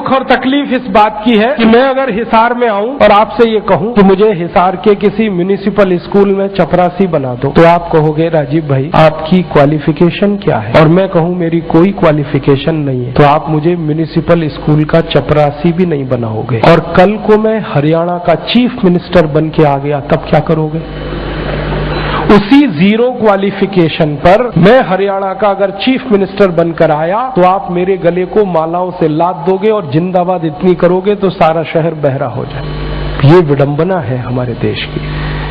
दुख और तकलीफ इस बात की है कि मैं अगर हिसार में आऊं और आपसे ये कहूं कि मुझे हिसार के किसी म्युनिसिपल स्कूल में चपरासी बना दो, तो आप कहोगे राजीव भाई आपकी क्वालिफिकेशन क्या है, और मैं कहूं मेरी कोई क्वालिफिकेशन नहीं है, तो आप मुझे म्युनिसिपल स्कूल का चपरासी भी नहीं बनाओगे। और कल को मैं हरियाणा का चीफ मिनिस्टर बन के आ गया, तब क्या करोगे? उसी जीरो क्वालिफिकेशन पर मैं हरियाणा का अगर चीफ मिनिस्टर बनकर आया तो आप मेरे गले को मालाओं से लाद दोगे और जिंदाबाद इतनी करोगे तो सारा शहर बहरा हो जाए। ये विडंबना है हमारे देश की।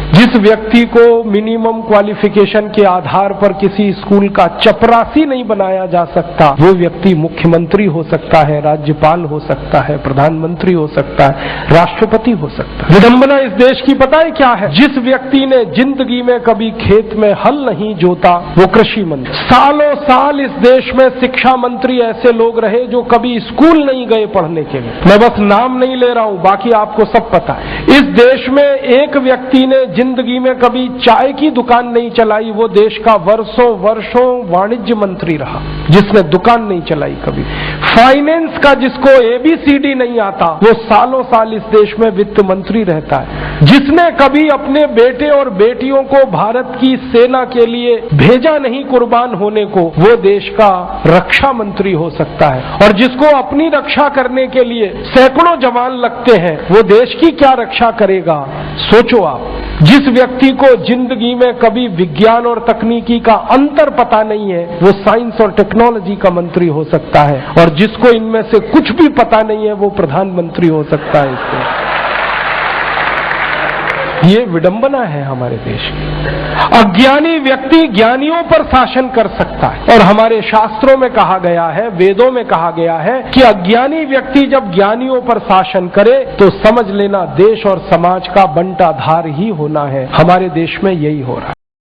जिस व्यक्ति को मिनिमम क्वालिफिकेशन के आधार पर किसी स्कूल का चपरासी नहीं बनाया जा सकता, वो व्यक्ति मुख्यमंत्री हो सकता है, राज्यपाल हो सकता है, प्रधानमंत्री हो सकता है, राष्ट्रपति हो सकता है। विडंबना इस देश की पता है क्या है? जिस व्यक्ति ने जिंदगी में कभी खेत में हल नहीं जोता वो कृषि मंत्री। सालों साल इस देश में शिक्षा मंत्री ऐसे लोग रहे जो कभी स्कूल नहीं गए पढ़ने के लिए। मैं बस नाम नहीं ले रहा हूं, बाकी आपको सब पता है। इस देश में एक व्यक्ति ने जिंदगी में कभी चाय की दुकान नहीं चलाई, वो देश का वर्षों वाणिज्य मंत्री रहा जिसने दुकान नहीं चलाई कभी। फाइनेंस का जिसको ABCD नहीं आता वो सालों साल इस देश में वित्त मंत्री रहता है। जिसने कभी अपने बेटे और बेटियों को भारत की सेना के लिए भेजा नहीं कुर्बान होने को, वो देश का रक्षा मंत्री हो सकता है। और जिसको अपनी रक्षा करने के लिए सैकड़ों जवान लगते हैं वो देश की क्या रक्षा करेगा? सोचो आप। जिस व्यक्ति को जिंदगी में कभी विज्ञान और तकनीकी का अंतर पता नहीं है वो साइंस और टेक्नोलॉजी का मंत्री हो सकता है, और जिसको इनमें से कुछ भी पता नहीं है वो प्रधानमंत्री हो सकता है। इससे ये विडंबना है हमारे देश की। अज्ञानी व्यक्ति ज्ञानियों पर शासन कर सकता है, और हमारे शास्त्रों में कहा गया है, वेदों में कहा गया है कि अज्ञानी व्यक्ति जब ज्ञानियों पर शासन करे तो समझ लेना देश और समाज का बंटाधार ही होना है। हमारे देश में यही हो रहा है।